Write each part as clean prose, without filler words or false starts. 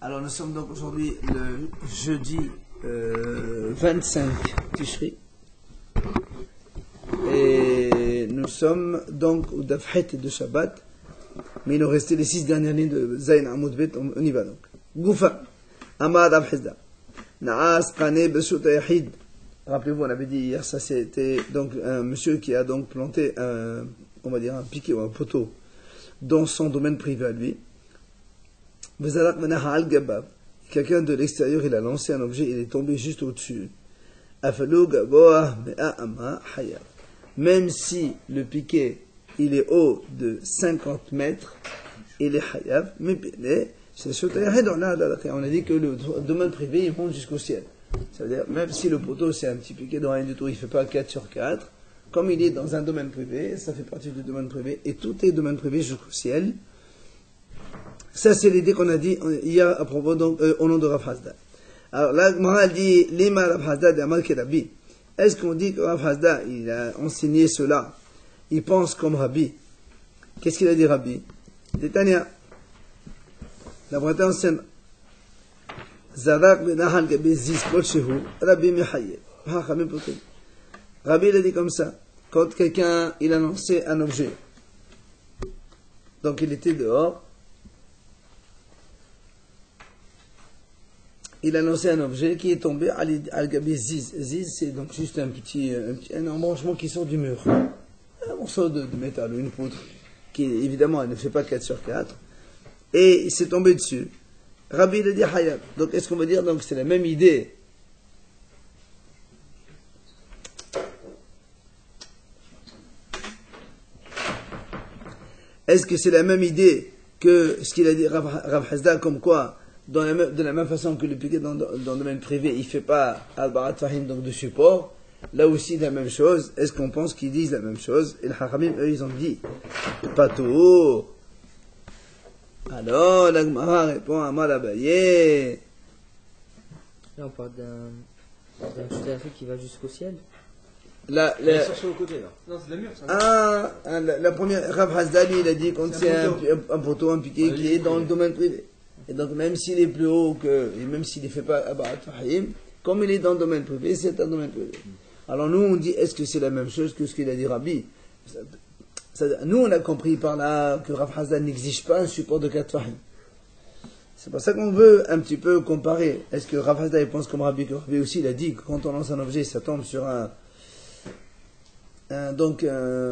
Alors nous sommes donc aujourd'hui le jeudi 25 Tishri. Et nous sommes donc au Dafhet de Shabbat. Mais il nous restait les 6 dernières lignes de Zayn Amoud Bet. On y va donc. Goufa. Amad Abhizda. Naas Qane Beshut Yahid. Rappelez-vous, on avait dit hier, ça c'était donc un monsieur qui a donc planté on va dire un piquet ou un poteau dans son domaine privé à lui. Quelqu'un de l'extérieur, il a lancé un objet, il est tombé juste au-dessus. Même si le piquet, il est haut de 50 mètres, il est hayav, mais on a dit que le domaine privé, il monte jusqu'au ciel. Ça veut dire, même si le poteau, c'est un petit piquet de rien du tout, il ne fait pas 4 sur 4, comme il est dans un domaine privé, ça fait partie du domaine privé, et tout est domaine privé jusqu'au ciel. Ça, c'est l'idée qu'on a dit hier à propos, donc, au nom de Rav Hasda. Alors là, Gmara dit, Lima Rav Hasda de Amal Rabbi. Est-ce qu'on dit que Rav Hasda, il a enseigné cela, il pense comme Rabbi? Qu'est-ce qu'il a dit Rabbi? Détania. La Bretagne enseigne, Zarak benahal gabi ziz kol shehu, Rabbi Mehaye. Rabbi, il a dit comme ça. Quand quelqu'un, il a lancé un objet, donc il était dehors, il a lancé un objet qui est tombé al-gabi ziz. Ziz, c'est donc juste un embranchement qui sort du mur. Un morceau de métal ou une poutre, qui évidemment, elle ne fait pas 4 sur 4. Et il s'est tombé dessus. Rabbi, il a dit hayab. Donc, est-ce qu'on va dire, donc, c'est la même idée? Est-ce que c'est la même idée que ce qu'il a dit Rav Hasda, comme quoi, de la même façon que le piquet dans le domaine privé, il ne fait pas al-barat fahim, donc de support, là aussi la même chose. Est-ce qu'on pense qu'ils disent la même chose? Et les Haramim, eux, ils ont dit, pas tout. Alors, la Gemara répond à Malabaye. Là, on parle d'un chuté qui va jusqu'au ciel. Sur le côté, là. Non, c'est le mur, ça. La première, Rav Hasda, lui, il a dit qu'on tient un poteau, un piquet qui est dans le domaine privé. Et donc, même s'il est plus haut et même s'il ne fait pas Abarat Fahim, comme il est dans le domaine privé, c'est un domaine privé. Alors, nous, on dit, est-ce que c'est la même chose que ce qu'il a dit Rabbi? Nous, on a compris par là que Rav Hasda n'exige pas un support de 4 Fahim. C'est pour ça qu'on veut un petit peu comparer. Est-ce que Rav Hasda, il pense comme Rabbi, que Rabbi aussi, il a dit que quand on lance un objet, ça tombe sur un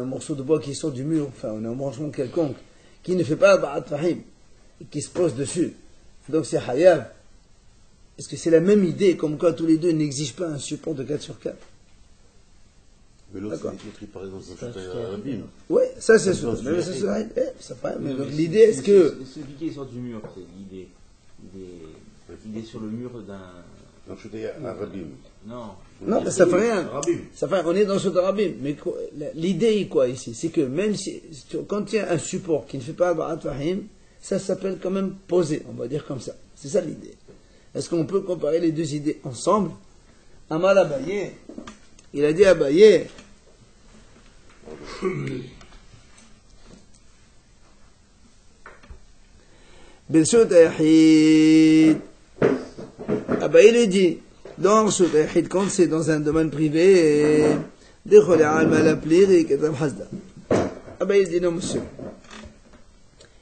morceau de bois qui sort du mur, enfin, un branchement quelconque, qui ne fait pas Abarat Fahim, et qui se pose dessus. Donc c'est Hayav. Est-ce que c'est la même idée, comme quoi tous les deux n'exigent pas un support de 4 sur 4? Mais l'autre, il par exemple, un rabbi. Oui, ça c'est sûr. Mais ça c'est mais donc l'idée, est-ce que. Ce piquet sort du mur, il est sur le mur d'un. Donc je dis un rabbi. Non, mais ça fait rien. Ça fait, on est dans ce rabbi. Mais l'idée est quoi ici? C'est que même si, quand il y a un support qui ne fait pas Abarat Fahim, ça s'appelle quand même posé, on va dire comme ça. C'est ça l'idée. Est-ce qu'on peut comparer les deux idées ensemble? Amal Abaye, il a dit Abaye, Bilshut Yahid. Abaye lui dit, dans Shut Yahid, quand c'est dans un domaine privé, Dechol Alma la plirik et Rav Hasda. Abaye dit non, monsieur.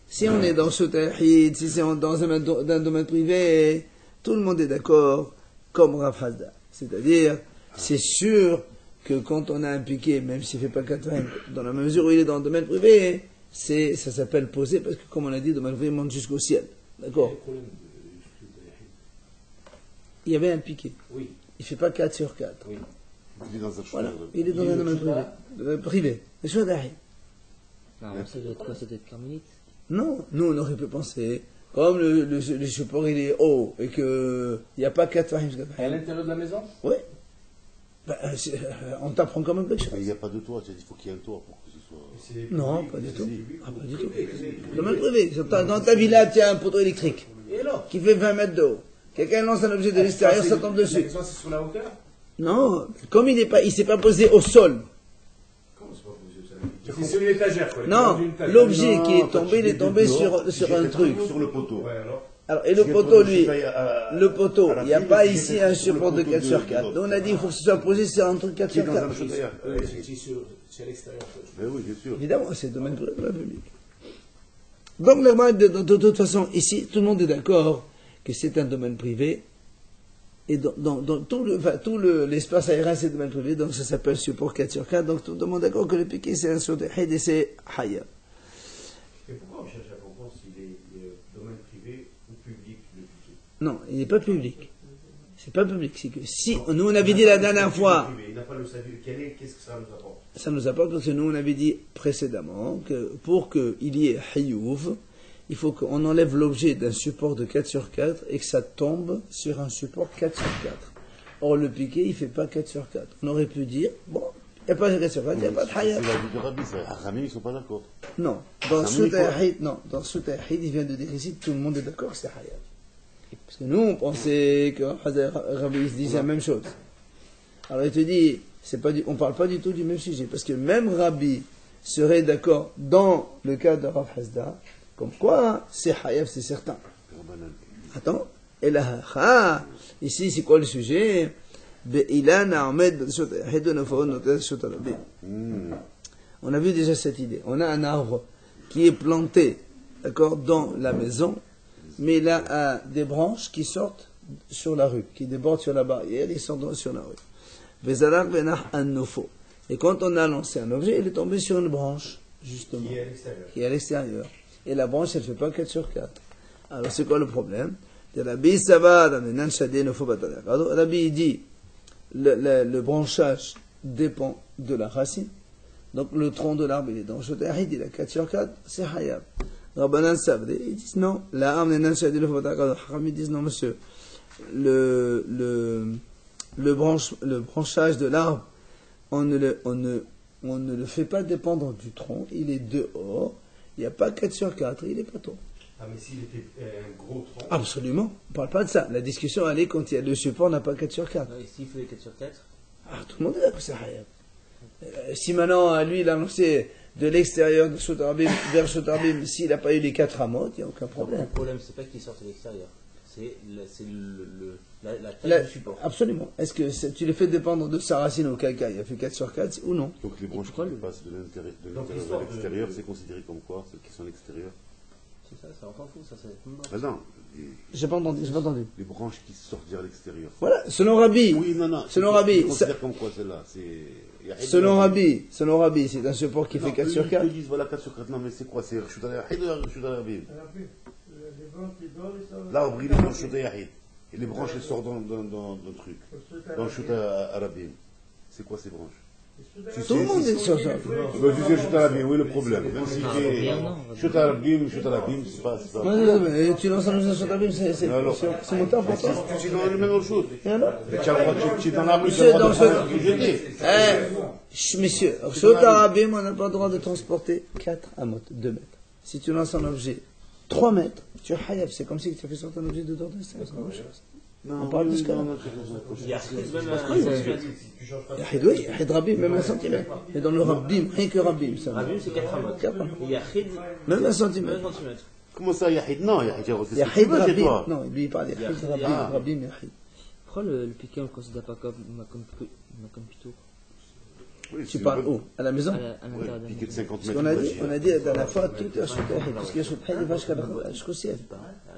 Si on est dans ce tahid, si c'est dans un domaine privé, tout le monde est d'accord comme Rav Hasda. C'est-à-dire, c'est sûr que quand on a un piquet, même s'il ne fait pas 4 ans, dans la mesure où il est dans le domaine privé, ça s'appelle poser, parce que comme on a dit, le domaine privé monte jusqu'au ciel. D'accord? Il y avait un piquet. Oui. Il ne fait pas 4 sur 4. Oui. Il est dans un voilà. Il est dans un domaine privé. Le choix d'ahid. Ça doit être quoi? Ça doit être carmélite? Non, nous on aurait pu penser, comme le support il est haut et qu'il n'y a pas 4 Fahim. À l'intérieur de la maison? Oui. On t'apprend quand même quelque chose. Mais il n'y a pas de toit, il faut qu'il y ait un toit pour que ce soit. Non, pas du tout. Pas du tout. Domaine privé. Dans ta villa, tu as un poteau électrique qui fait 20 mètres de haut. Quelqu'un lance un objet de l'extérieur, ça tombe dessus. C'est sur la hauteur? Non, comme il ne s'est pas posé au sol. Comment c'est pas posé au sol? C'est sur une étagère, quoi. Non, Dans une étagère. l'objet Non, qui est quand tombé, il tu est tombé dehors, sur tu un jettes truc. Sur le poteau. Ouais, alors. Alors, et le Tu poteau, jettes lui, le poteau, à la il n'y a pile, pas tu ici jettes un sur le support de poteau 4 sur 4. l'autre. Donc on a dit qu'il faut que ce soit posé sur un truc 4 Qui est sur dans 4. un chaudière. C'est à l'extérieur. Mais oui, bien sûr. Évidemment, c'est le domaine de la public. Donc, de toute façon, ici, tout le monde est d'accord que c'est un domaine privé. Et dans tout l'espace aérien, c'est un domaine privé, donc ça s'appelle support 4 sur 4. Donc tout le monde est d'accord que le piqué, c'est un sur des haïd et c'est hayab. Et pourquoi on cherche à comprendre s'il est domaine privé ou public, le piqué? Non, il n'est pas public. C'est pas public. C'est que si, nous on avait dit la dernière fois, Il n'a pas le salut. Qu'est-ce que ça nous apporte? ça nous apporte parce que nous on avait dit précédemment que pour qu'il y ait hayouv, il faut qu'on enlève l'objet d'un support de 4 sur 4 et que ça tombe sur un support 4 sur 4. Or le piqué, il ne fait pas 4 sur 4. On aurait pu dire, bon, il n'y a pas de 4 sur 4, il n'y a pas de C'est hayab. la vie de Rabbi, ça. Haramim, ils ne sont pas d'accord. Non, dans Ça me dit quoi Soutahid, non, dans Soutahid, il vient de dire ici, tout le monde est d'accord que c'est hayab. Parce que nous, on pensait que Rabbi se disait la même chose. Alors il te dit, on ne parle pas du tout du même sujet, parce que même Rabbi serait d'accord dans le cas de Rav Hasda, comme quoi c'est hayab, c'est certain. Rabbanan. Attends, et là, ici c'est quoi le sujet? On a vu déjà cette idée. On a un arbre qui est planté, d'accord, dans la maison, mais il a des branches qui sortent sur la rue, qui débordent sur la barrière, ils sortent sur la rue. Et quand on a lancé un objet, il est tombé sur une branche, justement, Qui est à l'extérieur. qui est à l'extérieur. Et la branche, elle ne fait pas 4 sur 4. Alors c'est quoi le problème? Rabbi dit, le branchage dépend de la racine. Donc le tronc de l'arbre, il est dans le Shotahid, il a 4 sur 4, c'est hayab. Rabbanan Sabri, ils disent non. La arme ils disent non, monsieur. Le branchage de l'arbre, on ne le fait pas dépendre du tronc, il est dehors, il n'y a pas 4 sur 4, il est pas tôt. Ah, mais s'il était un gros tronc. Absolument, on ne parle pas de ça. La discussion, elle est quand il y a le support n'a pas 4 sur 4. Et s'il faisait 4 sur 4? Ah, tout le monde est d'accord que c'est hayab. Si maintenant, lui, il a lancé de l'extérieur de Sotarabim vers Sotarabim, s'il n'a pas eu les 4 ramots, il n'y a aucun problème. Le problème, c'est pas qu'il sorte à l'extérieur. C'est la taille du support. Absolument. Est-ce que tu les fais dépendre de sa racine au caca, il a fait 4 sur 4 ou non? Donc les branches qui passent de l'intérieur vers l'extérieur, c'est considéré comme quoi, ceux qui sont à l'extérieur? C'est ça, on s'en fout, ça c'est. Ah non, J'ai pas entendu. les branches qui sortent vers l'extérieur. Voilà, selon Rabbi. Oui, non. Selon Rabbi, Ils considèrent comme quoi celle-là? selon Rabbi, c'est un support qui fait 4 sur 4. Ils te disent voilà 4 sur 4, non mais c'est quoi? C'est Rshut al-Yahid ou Rshut al-Rabim? L'arbre il est dans Rshut al-Yahid. Et les branches elles sortent dans le truc. Dans Rshut al-Rabim. C'est quoi ces branches? Tout le monde est sur ça. Tu disais Rshut al-Rabim, oui le problème. Même si c'est Rshut al-Rabim, c'est pas. Mais tu lances un sur Rabbi, c'est mon temps pour toi. Tu es dans la même chose. Et alors? Tu as le droit de dans la rue, tu Monsieur, as le droit dans de ce. prendre et de jeter. Messieurs, sur Tarabim, on n'a pas le droit de transporter 4 amot, 2 mètres. Si tu lances un objet 3 mètres, tu as hayab, c'est comme si tu as fait sortir un objet de d'ordre, c'est la même chose. On parle de ce cas-là. Il y a même Yahid, oui, Yahid Rabim, même 1 centimètre. Et dans le Rabim, rien que Rabim, ça va. Rabim, c'est 4 amotes. 4 Il y a Khid, même 1 centimètre. 1 centimètre. Comment ça, Yahid? Non, Yahid, c'est Yahid chez Rabim. toi. Non, lui il parle Yahid Rabim, Rabim Yahid. Pourquoi le piqué on le considère pas comme pito? Oui, Tu c'est parles une où? À la maison? À l'intérieur de la piqué de 50 Parce mètres. qu'on a dit la dernière fois, tout est Ashutahid. Parce qu'il y a Ashutahid, il va jusqu'au ciel.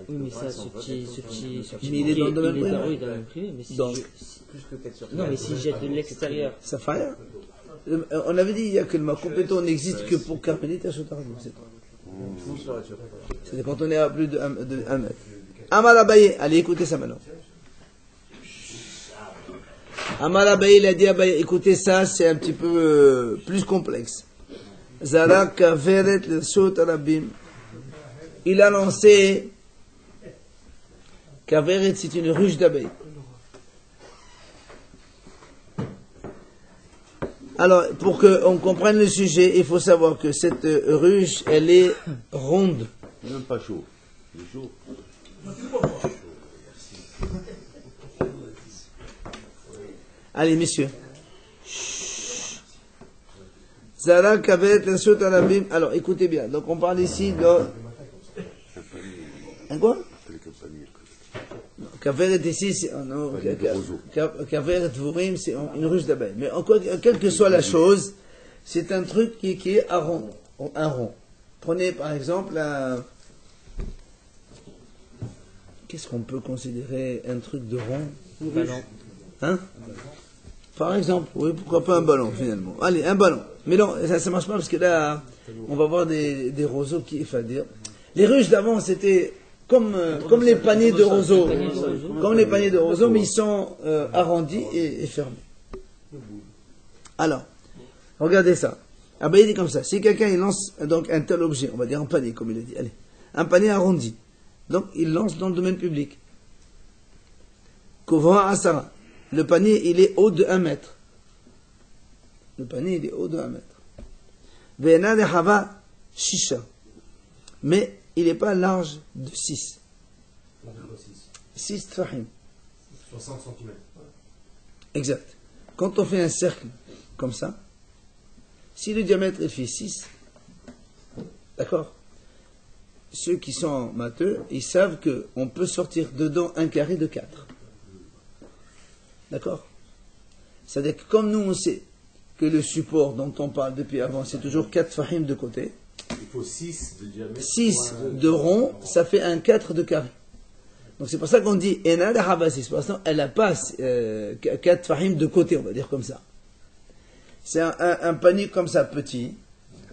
Oui, mais ça, ce petit Mais il est dans le domaine privé. Oui, dans le domaine privé. Mais si Donc, Plus que 4 sur 4. non, mais s'il jette de l'extérieur. ça fait rien. On avait dit il y a que le compétent n'existe que pour Carmelite et Ashutahid. C'est tout. C'est quand on est à plus de 1 mètre. Amal Abaye, allez écoutez ça maintenant. Amal Abaye, il a dit Abaye, écoutez ça, c'est un petit peu plus complexe. Zarak Kaveret le Sot Arabim. Il a lancé Kaveret, c'est une ruche d'abeilles. Alors, pour qu'on comprenne le sujet, il faut savoir que cette ruche, elle est ronde. Même pas chaud. Il est chaud. Allez, messieurs. Zara Kavet Lashut Arabim. Alors écoutez bien, donc on parle ici de. Un quoi? Kaveret ici, c'est Kaveret Dvurim, c'est une ruche d'abeilles. Mais encore, quelle que soit la chose, c'est un truc qui est un rond. Prenez par exemple qu'est-ce qu'on peut considérer un truc de rond? Un ballon. Hein? Par exemple, oui, pourquoi pas un ballon finalement. Allez, un ballon. Mais non, ça marche pas parce que là, on va voir des roseaux qui, enfin dire. Les ruches d'avant, c'était comme les paniers de roseaux. Comme les paniers de roseaux, mais ils sont arrondis et fermés. Alors, regardez ça. Ah ben il dit comme ça. Si quelqu'un il lance donc un tel objet, on va dire un panier, comme il a dit. Allez, un panier arrondi. Donc il lance dans le domaine public. Kovra Asara. Le panier, il est haut de 1 mètre. Le panier, il est haut de 1 mètre. Ve'ena de Hava Shisha. Mais il n'est pas large de 6. 6 tfahim. 60 cm. Exact. Quand on fait un cercle comme ça, si le diamètre il fait 6, d'accord, ceux qui sont matheux, ils savent qu'on peut sortir dedans un carré de 4. D'accord? C'est-à-dire que comme nous on sait que le support dont on parle depuis avant, c'est toujours 4 fahim de côté. Il faut 6 de diamètre. 6 de rond, ça fait un 4 de carré. Donc c'est pour ça qu'on dit Ena la Hava 6. Pour l'instant, elle n'a pas 4 fahim de côté, on va dire comme ça. C'est un panier comme ça, petit.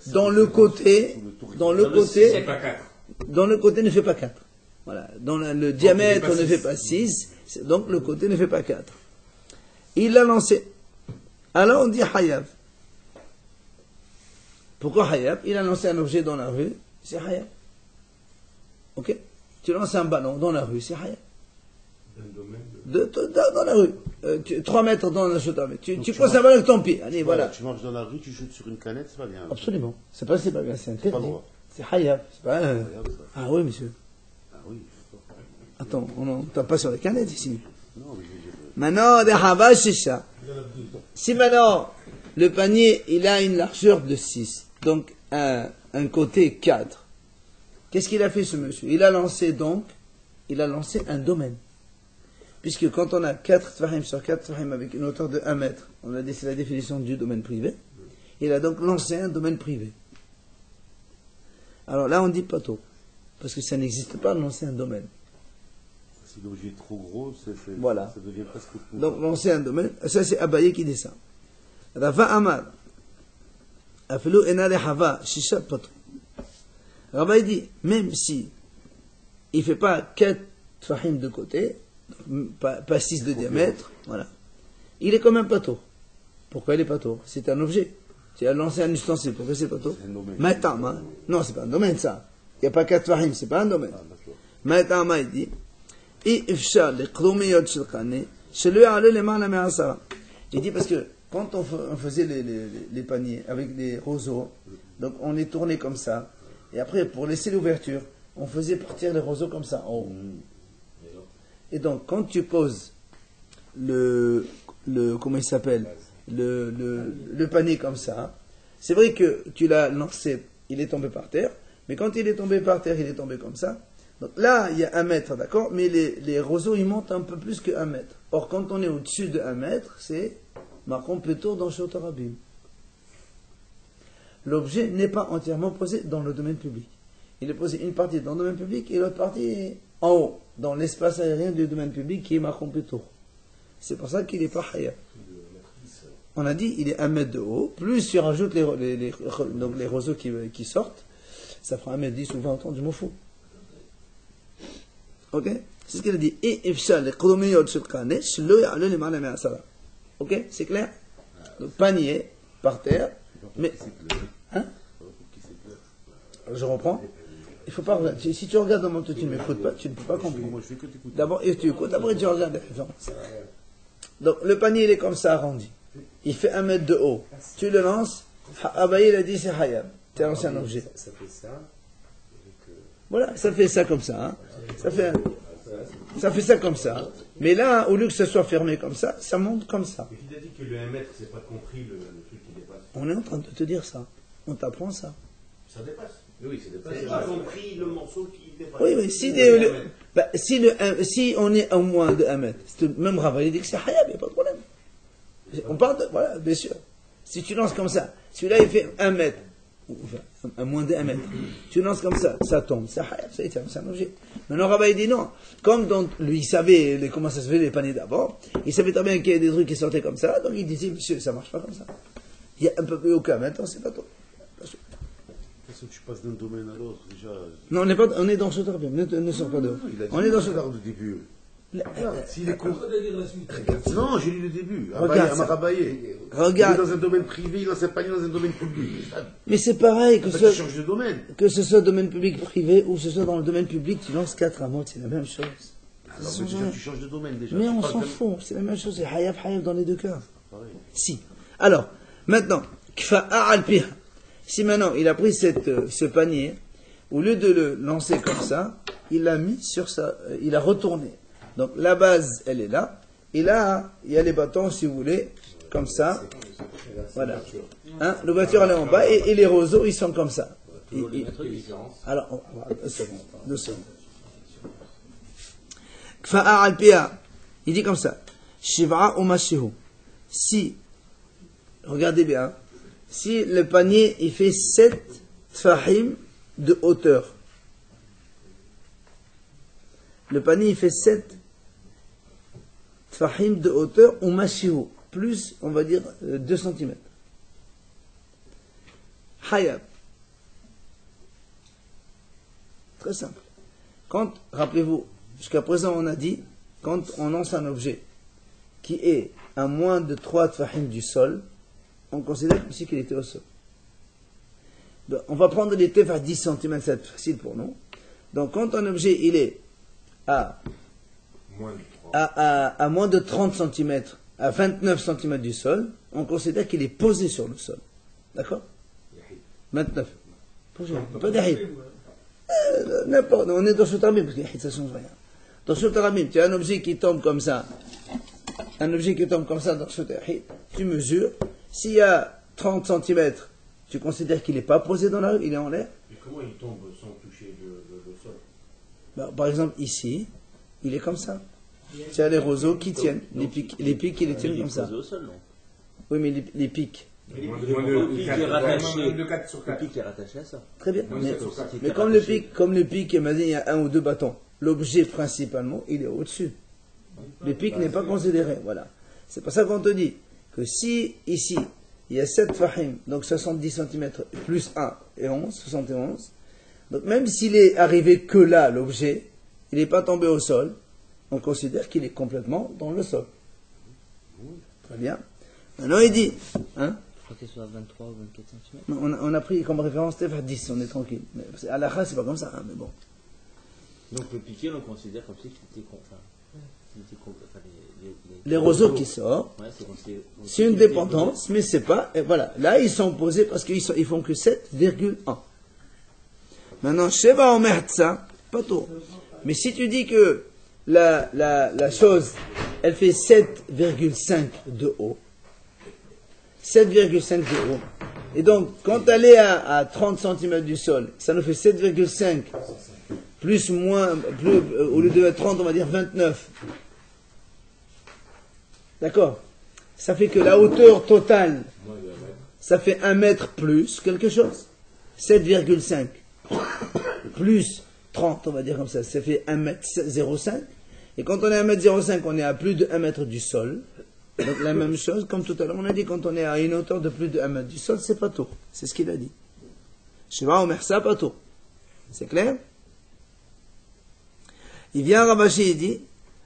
Dans le côté ne fait pas 4. Voilà. Dans le diamètre ne fait pas 6. Donc le côté ne fait pas 4. Il l'a lancé. Alors on dit Hayab. Pourquoi Hayab? Il a lancé un objet dans la rue, c'est Hayab. Ok? Tu lances un ballon dans la rue, c'est Hayab. Dans la rue. 3 mètres dans la chute. Tu poses un ballon avec ton pied. Allez, voilà. Tu marches dans la rue, tu chutes sur une canette, c'est pas bien. Absolument. C'est pas bien, c'est interdit. Pas droit. C'est Hayab. C'est pas un... Ah oui, monsieur. Ah oui. Attends, on ne tape pas sur les canettes ici. Non, mais Maintenant, des Hava, c'est ça. Si maintenant, le panier, il a une largeur de 6, donc un côté 4, qu'est-ce qu'il a fait ce monsieur? Il a lancé un domaine. Puisque quand on a 4 tfahim sur 4 tfahim avec une hauteur de 1 mètre, on a dit c'est la définition du domaine privé, il a donc lancé un domaine privé. Alors là, on dit pas tôt, parce que ça n'existe pas de lancer un domaine. si l'objet est trop gros, Voilà. ça devient presque tout. Donc lancer un domaine, ça c'est Abaye qui dit ça. Rafa Amar, Afelu Enale Hava, Shisha Patro. Rabaye dit, même si il ne fait pas 4 fahim de côté, pas 6 de diamètre, voilà. Il est comme un plateau. Pourquoi il est plateau? C'est un objet. Tu as lancé un ustensile, pourquoi c'est plateau? C'est un domaine. Maitama. Non, c'est pas un domaine ça. Il n'y a pas 4 fahim, c'est pas un domaine. Maitama, il dit, il dit parce que quand on faisait les paniers avec des roseaux, donc on les tournait comme ça, et après pour laisser l'ouverture, on faisait partir les roseaux comme ça en haut. Et donc quand tu poses comment il s'appelle, le panier comme ça, c'est vrai que tu l'as lancé, il est tombé par terre, mais quand il est tombé par terre, il est tombé comme ça. Donc là, il y a 1 mètre, d'accord, mais les roseaux, ils montent un peu plus que 1 mètre. Or, quand on est au-dessus de 1 mètre, c'est marquons plutôt dans Shot Arabim. L'objet n'est pas entièrement posé dans le domaine public. Il est posé une partie dans le domaine public et l'autre partie en haut, dans l'espace aérien du domaine public qui est marquons plutôt. C'est pour ça qu'il n'est pas haya. On a dit il est 1 mètre de haut, plus tu rajoutes donc les roseaux qui sortent, ça fera 1m10 ou 20 autant, je m'en fous. Ok? C'est ce qu'il a dit. Ok? C'est clair? Donc, panier, par terre. Mais. Hein? Je reprends. Il faut pas regarder. Si tu regardes dans mon tu ne m'écoutes pas, tu ne peux pas comprendre. D'abord, tu écoutes, après tu regardes la référence. Donc, le panier, il est comme ça, arrondi. Il fait 1 mètre de haut. Tu le lances. Abaye, il a dit c'est hayab. Tu as lancé un objet. Ça fait ça. Voilà, ça fait ça comme ça. Hein. Ça fait ça comme ça. Mais là, au lieu que ce soit fermé comme ça monte comme ça. Mais il a dit que le 1 mètre, c'est pas compris le truc qui dépasse. On est en train de te dire ça. On t'apprend ça. Ça dépasse. Oui, c'est C'est dépassé. ils ont pris le morceau qui dépasse. Oui, mais si, si on est à moins de 1 mètre, même Rava, il dit que c'est hayab, il n'y a pas de problème. On parle de, voilà, bien sûr. Si tu lances comme ça, celui-là il fait 1 mètre, ou enfin, à moins de 1 mètre, tu lances comme ça tombe, c'est hayab, c'est un objet. Maintenant Rava il dit non, comme lui il savait comment ça se fait les paniers d'avant, il savait très bien qu'il y avait des trucs qui sortaient comme ça, donc il disait monsieur, ça marche pas comme ça. Il y a un peu plus aucun, maintenant c'est pas tout. Parce que tu passes d'un domaine à l'autre, déjà. Non, on est dans ce terme, ne sors pas dehors. On est dans ce terme. au début. Regarde, S'il est con. Non, j'ai lu le début. Regarde ça. Rabaillé. Regarde. Il est dans un domaine privé, il lance un panier dans un domaine public. Mais c'est pareil que Tu changes de domaine. ce soit domaine public privé ou ce soit dans le domaine public, tu lances 4 amotes, c'est la même chose. Alors, mais déjà, tu changes de domaine déjà. Mais Tu on parles s'en de- fout, c'est la même chose, c'est hayab dans les deux cas. Pareil. Si. Alors, maintenant, kfa'a al-piha. Si maintenant il a pris ce panier, au lieu de le lancer comme ça, il l'a mis sur ça, il a retourné. Donc la base, elle est là, et là, il y a les bâtons, si vous voulez, comme ça. Voilà. Hein, l'ouverture, elle est en bas, et les roseaux, ils sont comme ça. Alors, deux secondes. Kfa'a al-piha. Il dit comme ça. Shiv'a ou mashihu. Si, regardez bien, si le panier il fait 7 tfahim de hauteur, le panier il fait 7 tfahim de hauteur ou mashihu, plus on va dire 2 cm. Hayab. Très simple. Quand, rappelez-vous, jusqu'à présent on a dit, quand on lance un objet qui est à moins de 3 tfahim du sol, on considère comme si qu'il était au sol. Donc, on va prendre les tefs à 10 cm, c'est facile pour nous. Donc quand un objet il est à moins de 30 cm, à 29 cm du sol, on considère qu'il est posé sur le sol. D'accord? 29. Pas d'ahid. N'importe, on est dans ce tarmim, parce que ça ne change rien. Dans ce tarmim, tu as un objet qui tombe comme ça, dans ce tahid, tu mesures, s'il y a 30 cm, tu considères qu'il n'est pas posé dans la rue, il est en l'air. Et comment il tombe sans toucher le sol? Par exemple, ici, il est comme ça. Tu as les roseaux qui tiennent, les pics, ils les tiennent comme ça. Au sol, non? Oui, mais les pics. Le pic est rattaché. Le pic est rattaché à ça. Très bien. Mais Mais comme le pic, il y a 1 ou 2 bâtons, l'objet principalement, il est au-dessus. Le pic n'est pas considéré. Voilà. C'est pour ça qu'on te dit que si ici, il y a 7 fahim, donc 70 cm, plus 1 et 11, 71, donc même s'il est arrivé que là, l'objet, il n'est pas tombé au sol, on considère qu'il est complètement dans le sol. Très bien. Maintenant il dit, hein, Je crois qu'il soit à 23 ou 24 cm. on a pris comme référence Tef à 10, on est tranquille. Mais à la fin, c'est pas comme ça, hein, mais bon. Donc le piqué, on considère comme si c'était Les roseaux qui sortent, c'est une dépendance, mais c'est pas, et voilà. Là, ils sont posés parce qu'ils font que 7,1. Maintenant, Sheva Omer Tsa, pas tout. Mais si tu dis que la chose, elle fait 7,5 de haut, 7,5 de haut, et donc, quand elle est à 30 cm du sol, ça nous fait 7,5 plus moins, au lieu de 30, on va dire 29. D'accord? Ça fait que la hauteur totale, ça fait 1 mètre plus quelque chose. 7,5 plus 30, on va dire comme ça fait 1 mètre 0,5. Et quand on est à 1 mètre 0,5, on est à plus de 1 mètre du sol. Donc la même chose, comme tout à l'heure, on a dit quand on est à une hauteur de plus de 1 mètre du sol, c'est pas tout. C'est ce qu'il a dit. Sheva Omer ça, pas tout. C'est clair? Il vient Rabashi, il dit,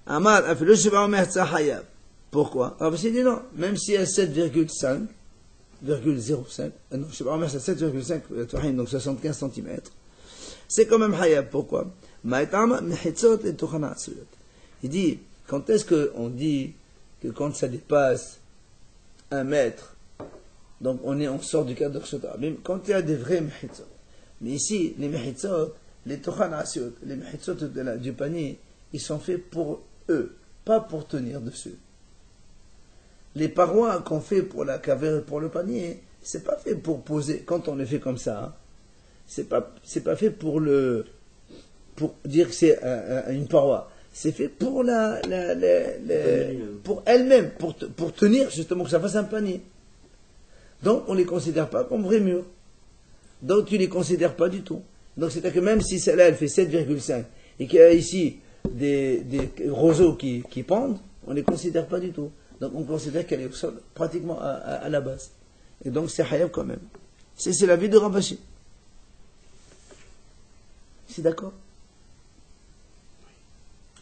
Amar, afilu Sheva Omer ça hayab. Pourquoi? Rabashi dit non, même s'il y a 7,5, non, Sheva Omer ça 7,5, donc 75 cm, c'est quand même hayab. Pourquoi? Il dit, quand est-ce qu'on dit que quand ça dépasse 1 mètre, donc on sort du cadre de Kshotarabim, quand il y a des vrais mehitzot. Mais ici, les mehitzot, les tochanasiot, les mehitzot du panier, ils sont faits pour eux, pas pour tenir dessus. Les parois qu'on fait pour la caverne, pour le panier, c'est pas fait pour poser, quand on le fait comme ça, hein, c'est pas fait pour dire que c'est une paroi. C'est fait pour pour elle-même, pour tenir, justement, que ça fasse un panier. Donc, on ne les considère pas comme vrais murs. Donc, tu ne les considères pas du tout. Donc, c'est-à-dire que même si celle-là, elle fait 7,5, et qu'il y a ici des roseaux qui pendent, on ne les considère pas du tout. Donc, on considère qu'elle est au sol, pratiquement à la base. Et donc, c'est hayab quand même. C'est la vie de Ravashi. C'est d'accord?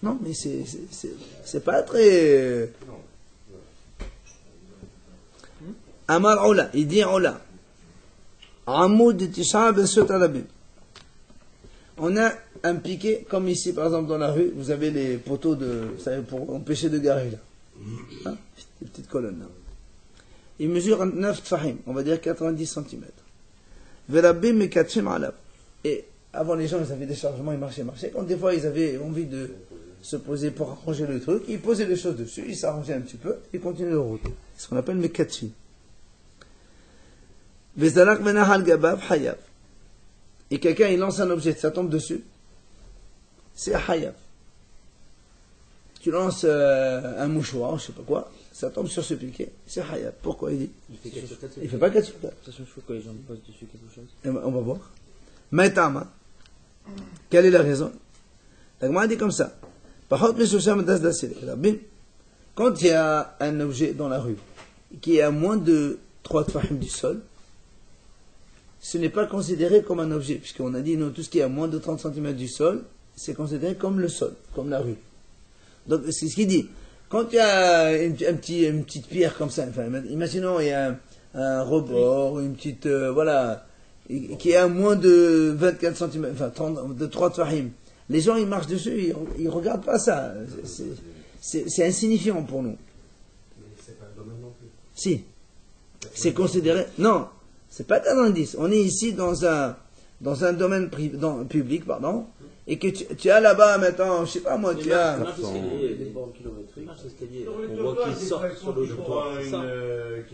Non, mais c'est pas très... Amar Ola, il dit Ola. Amoud Tisha Besut Arabim. On a un piquet, comme ici par exemple dans la rue, vous avez les poteaux pour empêcher de garer là. Hein, des petites colonnes là. Il mesure 9 tfahim, on va dire 90 cm. Verabim et Katfim Alab. Et avant les gens, ils avaient des chargements, ils marchaient. Quand des fois ils avaient envie de se poser pour arranger le truc, ils posaient les choses dessus, ils s'arrangeaient un petit peu, ils continuaient leur route. C'est ce qu'on appelle Mekatfim. Vezalak menahal gabav hayab. Et quelqu'un il lance un objet, ça tombe dessus, c'est hayab. Tu lances un mouchoir, je sais pas quoi, ça tombe sur ce piquet, c'est hayab. Pourquoi il dit? Il fait pas 4 sur 4. Ça se chaud quand les gens posent dessus quelque chose. On va voir. Maïtama. Quelle est la raison? La Gemara dit comme ça. Quand il y a un objet dans la rue qui est à moins de 3 tfahim du sol, ce n'est pas considéré comme un objet, puisqu'on a dit non, tout ce qui est à moins de 30 cm du sol, c'est considéré comme le sol, comme la rue. Donc c'est ce qu'il dit. Quand il y a une petite pierre comme ça, enfin, imaginons il y a un rebord, une petite, voilà, qui est à moins de 24 cm, enfin de 3 tfahim. Les gens ils marchent dessus, ils regardent pas ça. C'est insignifiant pour nous. Mais c'est pas le domaine non plus. Si. C'est considéré. Non, c'est pas un indice. On est ici dans un domaine public, pardon, et que tu as là-bas maintenant, je sais pas moi, tu as. Les bords kilométriques, on voit qu'ils sortent sur le trottoir.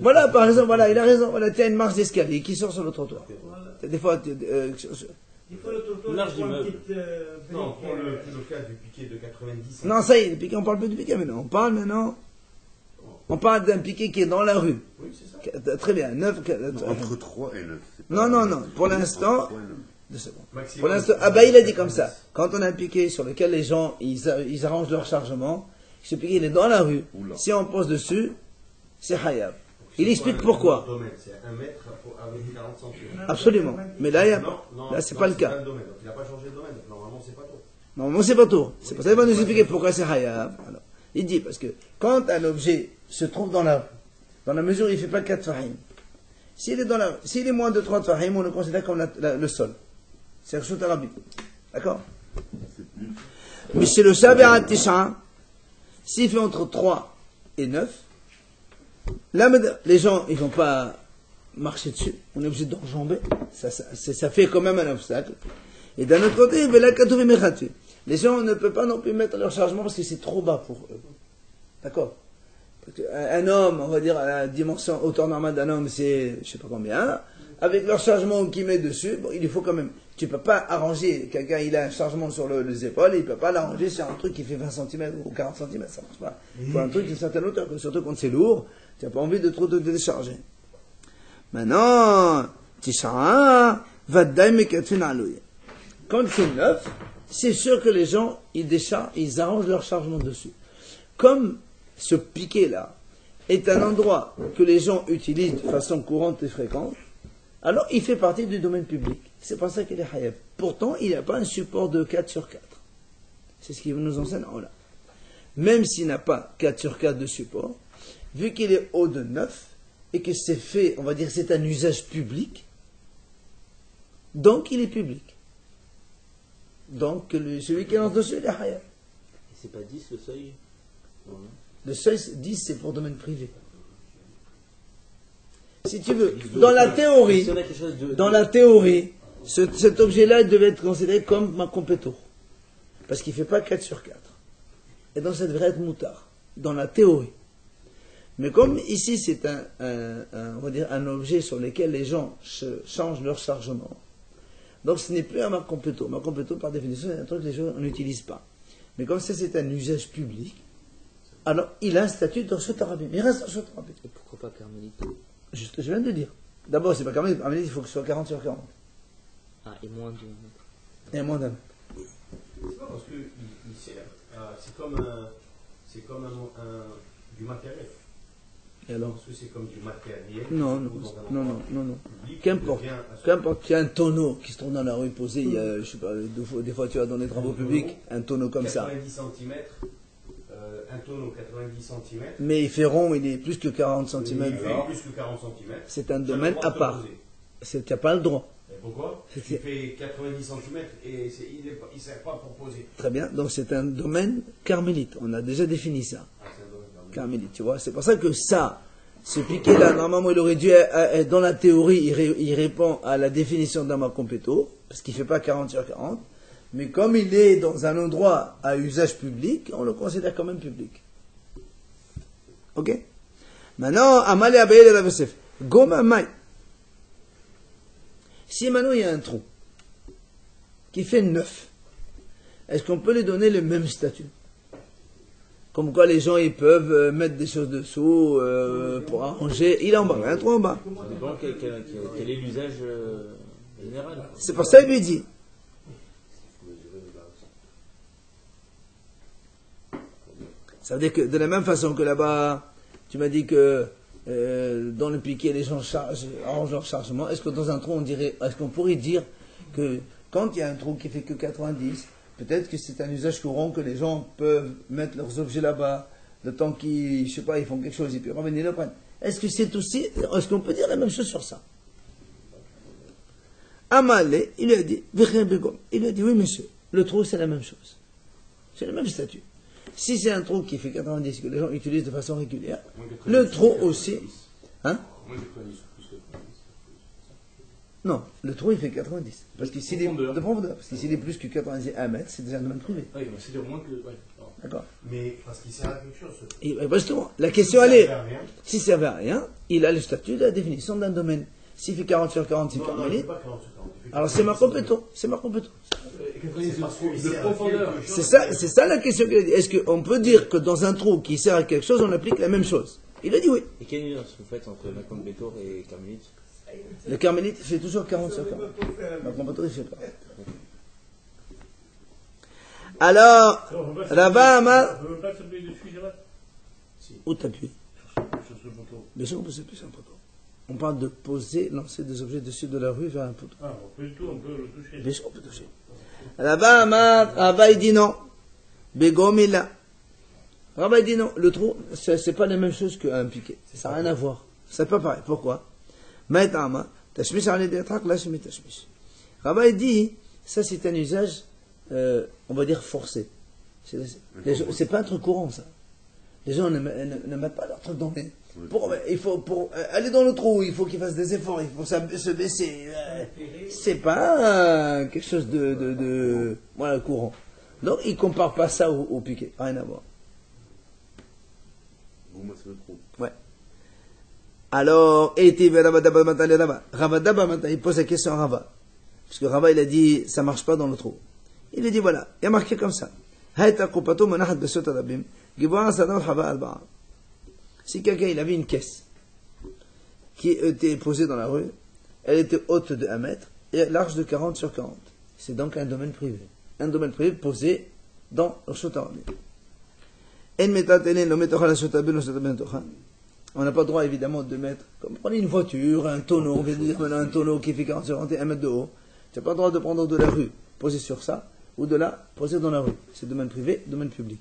Voilà, par exemple, voilà, il a raison. Voilà, tu as une marche d'escalier qui sort sur le trottoir. Des fois, Il faut le trottoir. Large d'immeuble. Non, prends le cas du piquet de 90. non, ça y est, le piquet, on parle plus du piquet maintenant. On parle d'un piquet qui est dans la rue. Oui, c'est ça. Très bien, 9. Entre 3 et 9. Non. Pour l'instant, 2 secondes. Maximum. Pour l'instant, il a dit comme ça. Quand on a un piquet sur lequel les gens, ils arrangent leur chargement, ce piquet, il est dans la rue. Oula. Si on pose dessus, c'est hayab. Il explique pourquoi. C'est 1 mètre avec 40 cm. Absolument. Mais là, là, c'est pas le cas. Donc il n'a pas changé de domaine. Donc normalement, c'est pas tout. Non, c'est pas tout. C'est pour ça qu'il va nous expliquer pourquoi c'est hayab. Alors, il dit, parce que quand un objet se trouve dans la mesure où il ne fait pas 4 fahim, s'il est moins de 3 fahim, on le considère comme le sol. C'est un chute arabique. D'accord? Mais chez le Shabi'at Tisha, s'il fait entre 3 et 9, là, les gens, ils ne vont pas marcher dessus. On est obligé d'enjamber. Ça fait quand même un obstacle. Et d'un autre côté, les gens ne peuvent pas non plus mettre leur chargement parce que c'est trop bas pour eux. D'accord? Un homme, on va dire, à la dimension hauteur normale d'un homme, c'est, je sais pas combien, avec leur chargement qu'il met dessus, bon, il faut quand même, tu peux pas arranger, quelqu'un, il a un chargement sur les épaules, il peut pas l'arranger sur un truc qui fait 20 cm ou 40 cm, ça marche pas. Il faut un truc d'une certaine hauteur, surtout quand c'est lourd, tu n'as pas envie de trop te décharger. Maintenant, Tisha, quand c'est neuf, c'est sûr que les gens, ils arrangent leur chargement dessus. Comme ce piquet-là est un endroit que les gens utilisent de façon courante et fréquente, alors il fait partie du domaine public. C'est pour ça qu'il est hayab. Pourtant, il n'y a pas un support de 4 sur 4. C'est ce qu'il nous enseigne en là. Même s'il n'a pas 4 sur 4 de support, vu qu'il est haut de 9, et que c'est fait, on va dire, c'est un usage public, donc il est public. Donc celui qui est en dessus, il est hayab. Et c'est pas 10 le seuil? Le seuil 10, c'est pour domaine privé. Si tu veux, dans la théorie, cet objet-là devait être considéré comme ma compéto. Parce qu'il ne fait pas 4 sur 4. Et donc ça devrait être moutard. Dans la théorie. Mais comme ici c'est on va dire un objet sur lequel les gens changent leur chargement, donc ce n'est plus un marque compléto. Marque compléto, par définition, c'est un truc que les gens n'utilisent pas. Mais comme ça c'est un usage public, alors il a un statut de Reshut HaRabim. Il reste Reshut HaRabim. Et pourquoi pas carmélite? Juste ce que je viens de dire. D'abord, c'est pas carmélite. Carmélite, il faut que ce soit 40 sur 40. Ah, et moins de 1 mètre. Et moins d'un. C'est pas parce qu'il sert. C'est comme du matériel. Et alors? Parce que c'est comme du matériel. Non. Public, Qu'importe. devient Qu'importe qu'il y a un tonneau qui se trouve dans la rue posé, il y a, je sais pas, des fois tu vas dans les travaux publics, un tonneau comme ça. 90 cm, un tonneau 90 cm. Mais il fait rond, il est plus que 40 cm. Il fait plus que 40 cm. C'est un domaine à part. Tu n'as pas le droit. Et pourquoi? Il fait 90 cm et il ne sert pas pour poser. Très bien, donc c'est un domaine carmélite. On a déjà défini ça. Ah, c'est un domaine Carmélite, tu vois. C'est pour ça que ça, ce piqué-là, normalement, il aurait dû être, dans la théorie, il répond à la définition d'un marque compléto, parce qu'il ne fait pas 40 sur 40. Mais comme il est dans un endroit à usage public, on le considère quand même public. Ok? Maintenant, Amalé Abaye de la Vesef. Goma Mai. Si maintenant il y a un trou qui fait 9, est-ce qu'on peut lui donner le même statut? Comme quoi les gens ils peuvent mettre des choses dessous pour arranger. Il est en bas, il y a un trou en bas. Ça dépend quel est l'usage général. C'est pour ça qu'il lui dit. Ça veut dire que de la même façon que là-bas, tu m'as dit que dans le piquet les gens arrangent leur chargement, est-ce que dans un trou est-ce qu'on pourrait dire que quand il y a un trou qui fait que 90, peut-être que c'est un usage courant que les gens peuvent mettre leurs objets là-bas, le temps qu'ils, je sais pas, ils font quelque chose et puis revenir le prendre. Est-ce qu'on peut dire la même chose sur ça? Amalé, il lui a dit, il lui a dit, oui monsieur, le trou c'est la même chose. C'est le même statut. Si c'est un trou qui fait 90 que les gens utilisent de façon régulière, le trou aussi, hein? Non, le trou il fait 90. Parce que s'il est de profondeur. Parce que s'il est plus que 90 à 1 mètre, c'est déjà un domaine privé. Oui, mais c'est moins que. Ouais. D'accord. Mais parce qu'il sert à quelque chose. Et justement, la question elle est, Ça sert à rien. s'il ne servait à rien, il a le statut de la définition d'un domaine. S'il fait 40 sur 40, c'est Non, carmélite. pas 40 sur 40. Alors c'est ma compétence. C'est ma compétence. C'est parce qu'il sert à quelque chose. C'est ça la question qu'il a dit. Est-ce qu'on peut dire que dans un trou qui sert à quelque chose, on applique la même chose? Il a dit oui. Et quelle nuance vous faites entre la compléto et carmélite? Le carmélite fait toujours 40 sur 40. La compétence, il fait pas. Alors, Rava Amar. On ne peut pas s'appuyer dessus, Shabbat? Où t'appuies? Sur ce poteau. Bien sûr, on peut s'appuyer sur un poteau. On parle de lancer des objets dessus de la rue vers un poteau. Ah, on peut du tout, on peut le toucher. Bien sûr, on peut toucher. Rava Amar, Rava il dit non. Begomila. Rava il dit non. Le trou, c'est pas la même chose qu'un piquet. Ça n'a rien à voir. C'est pas pareil. Pourquoi? Maïtama, tashmish ali d'etrak, la shemi tashmish. Rava il dit, ça c'est un usage, on va dire forcé. C'est pas un truc courant ça. Les gens ne mettent pas leur truc dans les. Pour aller dans le trou, il faut qu'ils fassent des efforts, il faut se baisser. C'est pas quelque chose de voilà, courant. Donc il compare pas ça au piquet, rien à voir. Ouais. Alors, Ravadaba, il pose la question à Rava. Parce que Rava, il a dit, ça marche pas dans le trou. Il a dit, voilà, il a marqué comme ça. Si quelqu'un, il avait une caisse qui était posée dans la rue, elle était haute de 1 mètre et large de 40 sur 40. C'est donc un domaine privé. Un domaine privé posé dans le Shotarabim. On n'a pas le droit, évidemment, de mettre, comme prenez une voiture, un tonneau, on vient de dire maintenant un tonneau qui fait 40 sur 40 et 1 mètre de haut. Tu n'as pas le droit de prendre de la rue, poser sur ça, ou de là, poser dans la rue. C'est domaine privé, domaine public.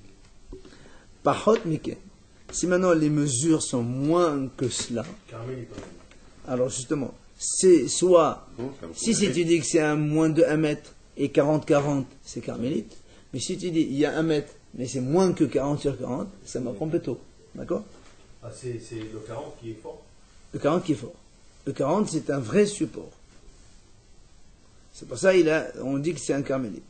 Pahot Miké. Si maintenant les mesures sont moins que cela, alors justement, c'est soit, si tu dis que c'est un moins de 1 mètre et 40-40, c'est carmélite, mais si tu dis il y a 1 mètre, mais c'est moins que 40 sur 40, c'est ma compléto. D'accord? Ah, c'est le 40 qui est fort. Le 40 qui est fort. Le 40, c'est un vrai support. C'est pour ça on dit que c'est un carmélite.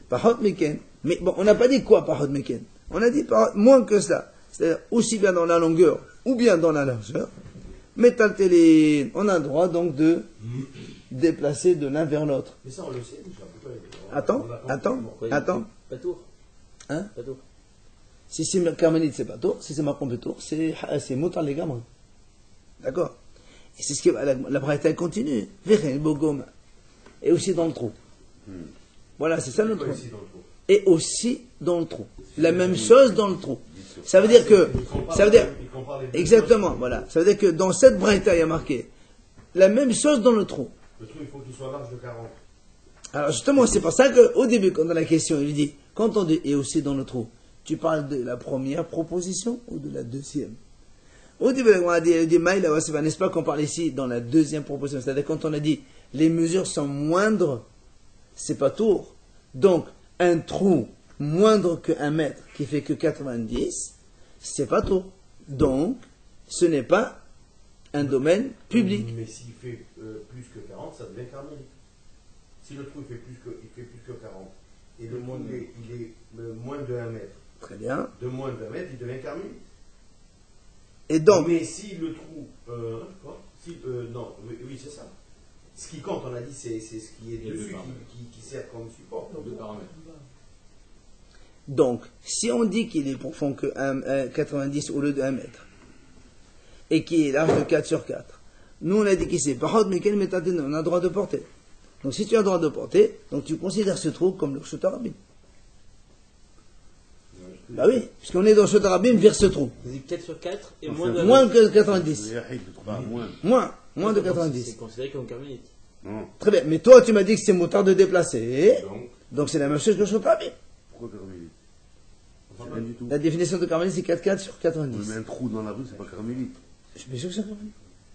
Pahot Meken. Mais bon, on n'a pas dit quoi, Pahot Meken? On a dit moins que cela. C'est-à-dire aussi bien dans la longueur ou bien dans la largeur, métaltélé, on a le droit donc de déplacer de l'un vers l'autre. Mais ça, on le sait déjà. Attends. Pas tour. Hein? Pas tour. Si c'est carmélite, c'est pas tour. Si c'est marquon tour, c'est motar les gamins. D'accord? Et c'est ce que la braïta continue. Verrez, bogom. Et aussi dans le trou. Voilà, c'est ça le trou. Et aussi dans le trou. La même chose dans le trou. Ça veut dire que, exactement, voilà. Ça veut dire que dans cette braïta, il y a marqué la même chose dans le trou. Le trou, il faut qu'il soit large de 40. Alors justement, c'est pour ça qu'au début, quand on a la question, il dit, quand on dit et aussi dans le trou, tu parles de la première proposition ou de la deuxième? Au début, on a dit maïla, n'est-ce pas qu'on parle ici dans la deuxième proposition? C'est-à-dire quand on a dit les mesures sont moindres, c'est pas tour. Donc, un trou moindre que 1 mètre qui fait que 90, c'est pas tour. Donc, ce n'est pas un domaine public. Mais s'il fait plus que 40, ça devient carmélite. Si le trou il fait plus que 40 et le moins il est moins de 1 mètre, Très bien. de moins de 1 mètre, il devient carmélite. Et donc, Mais si le trou. Non, oui, c'est ça. Ce qui compte, on a dit, c'est ce qui est dessus qui sert comme support. Deux paramètres. donc, si on dit qu'il est profond que 90 au lieu de 1 mètre, et qui est large de 4 sur 4, nous on a dit qu'ici, par contre, mais quelle méthode on a le droit de porter. Donc si tu as le droit de porter, donc tu considères ce trou comme le Shotarabim. Bah oui, puisqu'on est dans le Shotarabim vers ce trou. Vous dites 4 sur 4 et moins de. Moins que 90. Moins de C'est 90. considéré comme carmélite. Non. Très bien, mais toi tu m'as dit que c'est motard de déplacer. Donc c'est la même chose que le Shotarabim. Pourquoi carmélite? C'est rien du tout. La définition de carmélite c'est 4,4 sur On 90. met un trou dans la rue, c'est pas carmélite. Je suis bien sûr que c'est carmélite.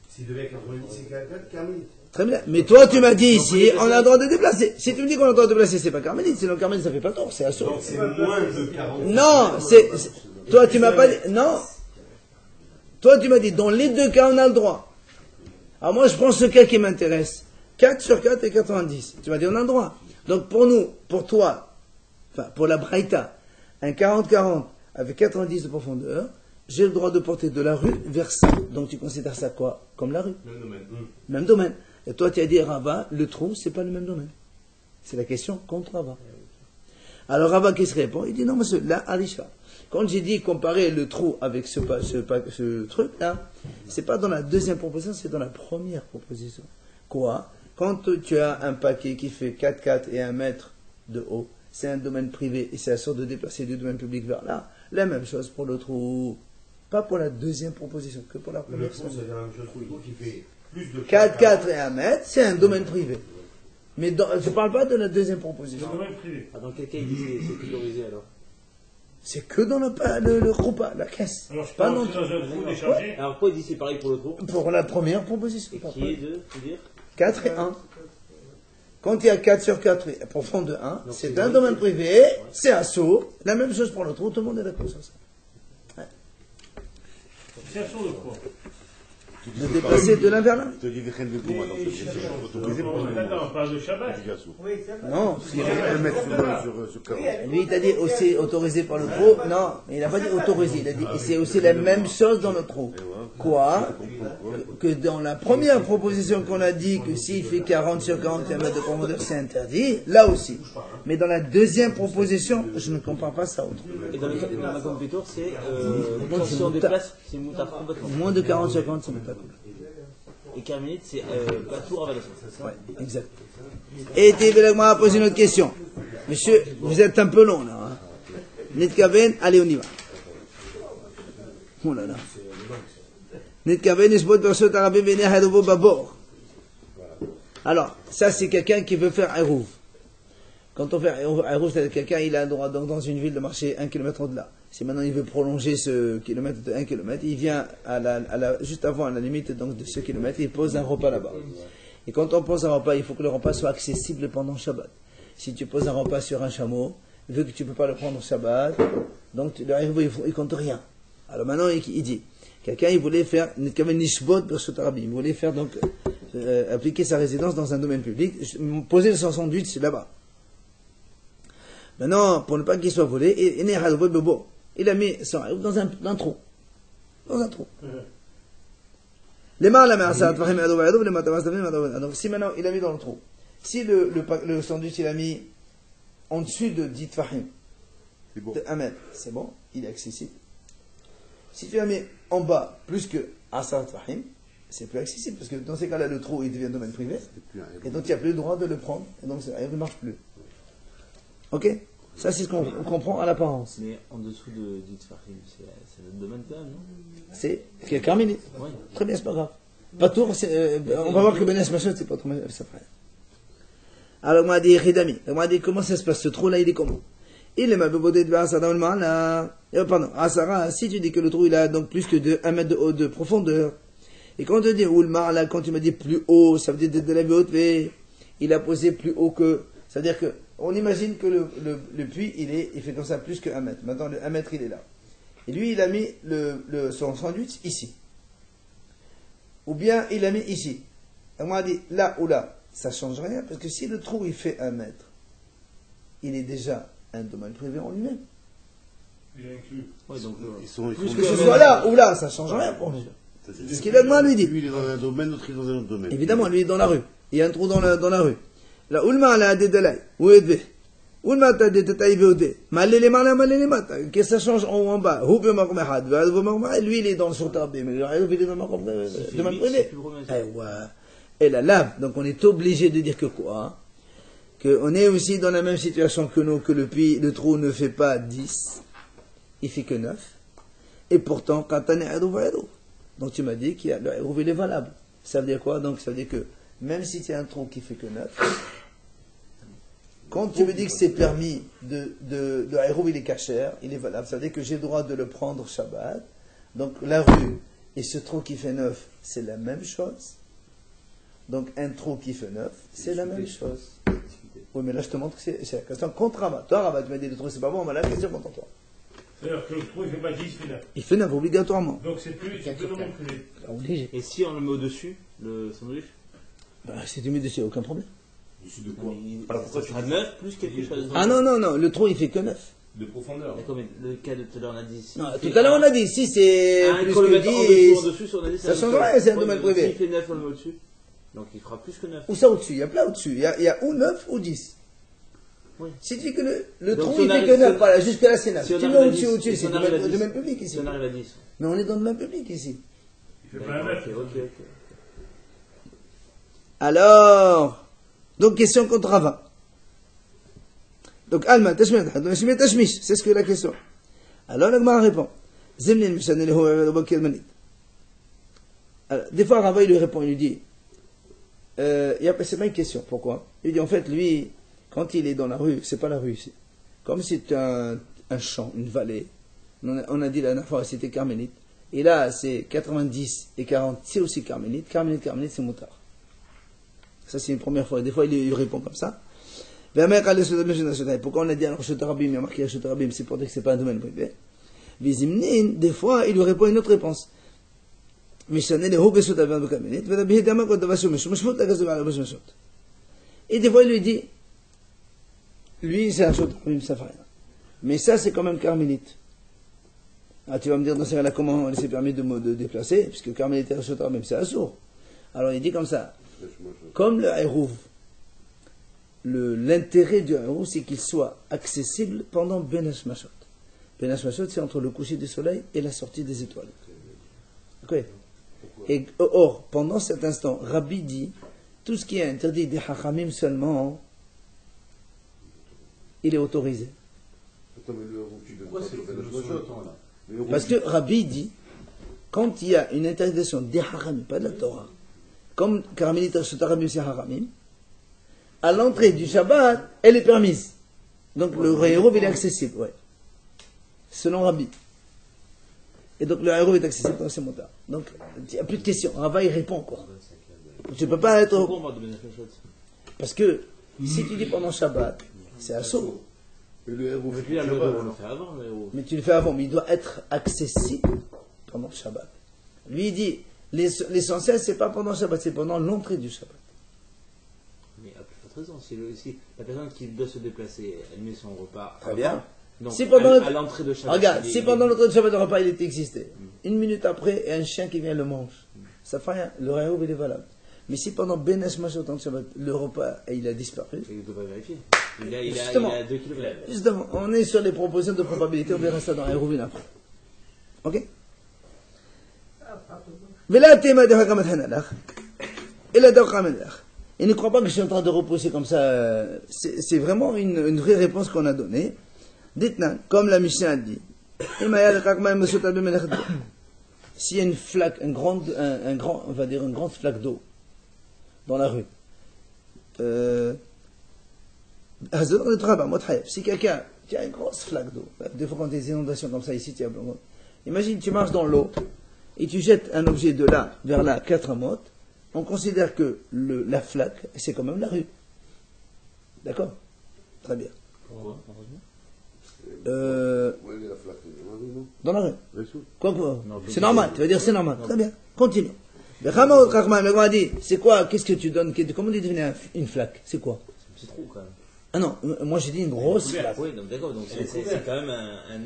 S'il devient 90, c'est carmélite. Très bien. Mais toi, tu m'as dit ici, on a le droit de déplacer. Si tu me dis qu'on a le droit de déplacer, c'est pas carmélite. Sinon, carmélite, ça fait pas tort, c'est assaut. Donc c'est moins de 40. Non, toi, tu m'as pas dit, non. Toi, tu m'as dit, dans les deux cas, on a le droit. Alors moi, je prends ce cas qui m'intéresse. 4 sur 4 et 90. Tu m'as dit, on a le droit. Donc pour nous, pour toi, enfin, pour la Braïta, un 40-40 avec 90 de profondeur, j'ai le droit de porter de la rue vers ça. Donc tu considères ça quoi? Comme la rue. Même domaine. Même domaine. Et toi, tu as dit, Rava, le trou, c'est pas le même domaine. C'est la question contre Rava. Alors Rava, qui se répond? Il dit, non, monsieur, là, Alisha. Quand j'ai dit comparer le trou avec ce truc-là, c'est pas dans la deuxième proposition, c'est dans la première proposition. Quoi? Quand tu as un paquet qui fait 4,4 et 1 mètre de haut, c'est un domaine privé et c'est à sorte de déplacer du domaine public vers là. La même chose pour le trou. Pas pour la deuxième proposition, que pour la Le première. trou, c'est la même chose. Le trou qui fait plus de 4,4 et 1 mètre, c'est un domaine privé. Mais je ne parle pas de la deuxième C'est proposition. un domaine privé. Ah, dans quel cas il dit c'est autorisé alors? C'est que dans le roupa, la caisse. Alors je Pas pense dans que dans un trou déchargé. Alors pourquoi il dit c'est pareil pour le trou? pour la première proposition. Et pas qui pour- est de, faut dire 4 et 1. Quand il y a 4 sur 4 et profond de 1, Donc, c'est c'est un vrai. domaine privé, c'est un saut. La même chose pour le trou, tout le monde est d'accord sur ça. C'est un son de quoi? De déplacer de l'un vers l'un. Je te dis que rien de gouma, donc c'est autorisé pour tout le Attends, on monde. parle de Shabbat. Non, Il y a 1 mètre sur 40. lui il t'a dit aussi autorisé par le trou. Non, il n'a pas dit autorisé, il a dit et c'est aussi la même chose dans le trou. Quoi? Que dans la première proposition qu'on a dit que s'il fait 40 sur 40 mètres de profondeur, c'est interdit, là aussi. Mais dans la deuxième proposition, je ne comprends pas ça au trou. Et dans la compétition, c'est Donc, quand c'est si on mouta. déplace, c'est moutard complètement. Moins de 40 sur 40, c'est pas cool. Et carmélite, c'est pas tour à valation. Ouais, exact. Et Tévélegma a posé une autre question. Monsieur, vous êtes un peu long là. Hein. Netkaven, allez, on y va. Oh là là. Netkaven, Isbot, Bersot, Arabé, Véné, Hadovo, Babor. Alors, ça c'est quelqu'un qui veut faire Erouv. Quand on fait Erouv, c'est quelqu'un, il a le droit donc, dans une ville de marcher 1 kilomètre au-delà. Si maintenant il veut prolonger ce kilomètre de 1 kilomètre, il vient juste avant à la limite donc, de ce kilomètre, il pose un repas là-bas. Et quand on pose un repas, il faut que le repas soit accessible pendant Shabbat. Si tu poses un repas sur un chameau, vu que tu ne peux pas le prendre Shabbat, donc le Erouv, il compte rien. Alors maintenant, il dit, quelqu'un, il voulait faire, il voulait faire donc, appliquer sa résidence dans un domaine public, poser le 168 là-bas. Maintenant, pour ne pas qu'il soit volé, il a mis son Erouv dans un trou. dans un trou. Les mains, la main, ça, donc si maintenant il a mis dans le trou, si le sandwich il a mis en dessus de 10 tfahim, C'est bon. de 1 mètre, c'est bon, il est accessible. Si tu l'as mis en bas plus que Asar tfahim, c'est plus accessible, parce que dans ces cas-là, le trou il devient domaine privé, C'est plus un et donc il n'y a plus le droit de le prendre, et donc il ne marche plus. Ok? Ça, c'est ce qu'on comprend à l'apparence. Mais en dessous de Fahim, c'est notre domaine quand même, non? C'est carménite. Oui. Très bien, c'est pas grave. Pas tour, on va voir que Benes Machot, c'est pas trop ça frère. Alors, on m'a dit, Khidami, on m'a dit, comment ça se passe, ce trou-là, il est comment? Il est ma bébodé de Asara, pardon, Asara, si tu dis que le trou, il a donc plus que 1 mètre de haut de profondeur, et quand on te dit, ou le mar, là, quand tu m'as dit plus haut, ça veut dire de la haute, il a posé plus haut que, c'est-à-dire que, on imagine que le puits, il fait comme ça plus que 1 mètre. Maintenant, le 1 mètre, il est là. Et lui, il a mis son sandwich ici. Ou bien, il l'a mis ici. Et on m'a dit, là ou là, ça change rien, parce que si le trou, il fait 1 mètre, il est déjà un domaine privé en lui-même. Il est inclus. Ouais, donc, Que ce soit là ou là, ça change rien pour lui. C'est ce qu'il a demandé, lui dit. Lui, il est dans un domaine, l'autre, il est dans un autre domaine. Évidemment, lui, il est dans la rue. Il y a un trou dans la rue. Là, ulma la dédalai, où est ve? Ulma ta détaillé veudé. Malé mata. Qu'est-ce que ça change en haut en bas? Hoube marmahad, lui, il est dans le sotarbi, mais il est dans le domaine privé. Et la lave, donc on est obligé de dire que quoi? Qu'on est aussi dans la même situation que nous, que le trou ne fait pas 10, il fait que 9. Et pourtant, quand on est donc tu m'as dit qu'il y a le hérouv, il est valable. Ça veut dire quoi? Donc ça veut dire que même si tu as un trou qui fait que 9, quand tu me dis que c'est permis de hérouv, il est cachère, il est valable. Ça veut dire que j'ai le droit de le prendre Shabbat. Donc la rue et ce trou qui fait 9, c'est la même chose. Donc un trou qui fait 9, c'est la même chose. Oui, mais là je te montre que c'est la question contre Rabat. Toi, Rabat, tu m'as dit le trou c'est pas bon, mais là la question contre toi. C'est-à-dire que le trou, il ne fait pas 10, il fait 9. Il fait 9 obligatoirement. Donc c'est plus domaine privé. Obligé. et si on le met au-dessus, le sandwich? Bah, si tu mets dessus, il n'y a aucun problème. Dessus de quoi? Alors pourquoi tu as 9 plus quelque chose? Ah non, le trou il fait que 9. De profondeur. D'accord, mais le cas de tout à l'heure, on a dit. Non, tout à l'heure on a dit, si c'est plus quand le que mettre en dessous, 10, en dessous, on a dit, ça change rien, c'est un domaine privé. S'il fait 9, on le met au-dessus. Donc il fera plus que 9. ou ça au-dessus, il y a plein au-dessus. Il y a ou 9 ou 10. Oui. Si tu dis que le Donc, trou si il on fait arrive- que 9, si- voilà, jusque là c'est 9. si on Tu arrive mets à au-dessus, 10, au-dessus, si c'est on arrive à le 10. domaine public ici. Si on arrive à 10. Mais on est dans le domaine public ici. Il fait pas un 9. Ok. Alors, donc question contre Rava. Donc, Alma, Tashmish, c'est ce que la question. Alors, l'Agma répond. Zemlin, Mishanel, alors, des fois, Rava, il lui répond, il lui dit, c'est pas une question, pourquoi? Il dit, en fait, lui, quand il est dans la rue, c'est pas la rue ici. Comme c'est un champ, une vallée, on a dit la dernière fois, c'était carmélite, et là, c'est 90 et 40, c'est aussi carmélite, carmélite, c'est moutard. Ça, c'est une première fois. Des fois, il répond comme ça. Pourquoi on a dit alors Shotarabim, il y a marqué Shotarabim, c'est pour dire que c'est pas un domaine privé. Des fois, il lui répond une autre réponse. Et des fois, il lui dit, lui, c'est un Shotarabim, ça fait rien. Mais ça, c'est quand même carmélite. Ah, tu vas me dire dans ce cas-là comment il s'est permis de déplacer, puisque carmélite et Shotarabim, c'est assourd. Alors, il dit comme ça. Comme le hérouv, l'intérêt du hérouv, c'est qu'il soit accessible pendant Benesh Mashot. Benesh Mashot, c'est entre le coucher du soleil et la sortie des étoiles. Okay. Et or, pendant cet instant, Rabbi dit, tout ce qui est interdit des hachamim seulement, il est autorisé. Pourquoi c'est le Parce que Rabbi dit, quand il y a une interdiction des hachamim, pas de la Torah, comme Karmelita Shotarabim c'est haramim, à l'entrée du Shabbat, elle est permise. Donc le hérouv, il est accessible, ouais. Selon Rabbi. Et donc le hérouv est accessible dans ces motards. Donc, il n'y a plus de questions. Rava, il répond, quoi. Tu ne peux pas être... Parce que, si tu dis pendant Shabbat, c'est assaut. Et le héros fait Puis là, le le Shabbat, on le alors. fait avant, le héros. Mais tu le fais avant, mais il doit être accessible pendant Shabbat. Lui, il dit, l'essentiel, c'est pas pendant Shabbat, c'est pendant l'entrée du Shabbat. Mais à plus forte raison, si la personne qui doit se déplacer, elle met son repas. Très bien. Donc, Si pendant à l'entrée de Shabbat. Regarde, si pendant l'entrée du Shabbat, le repas, il était existé, une minute après, et un chien qui vient le mange, ça fait rien, le Réhouv il est valable. Mais si pendant Benesh Mashot Shabbat, le repas il a disparu, Il devrait vérifier. Justement. Il a 2 kg. justement, on est sur les propositions de probabilité, on verra ça dans Réhouvin après. Ok? Vela tema de Hakamat Hanalach, et la Dawkamanalach. Et ne crois pas que je suis en train de repousser comme ça, c'est vraiment une vraie réponse qu'on a donnée. Dites-nous, comme la Mishnah a dit, s'il y a une flaque, on va dire une grande flaque d'eau dans la rue, si quelqu'un, tu as une grosse flaque d'eau, des fois quand il y a des inondations comme ça ici, imagine tu marches dans l'eau et tu jettes un objet de là vers là, 4 mottes, on considère que la flaque, c'est quand même la rue. D'accord? Très bien. Dans la rue. Quoi que, c'est normal, tu vas dire c'est normal. Très bien, continue. Le Rama a dit, c'est quoi, qu'est-ce que tu donnes, comment tu définis une flaque? C'est quoi? C'est un petit trou quand même. Ah non, moi j'ai dit une grosse flaque. Oui, donc d'accord, donc c'est quand même un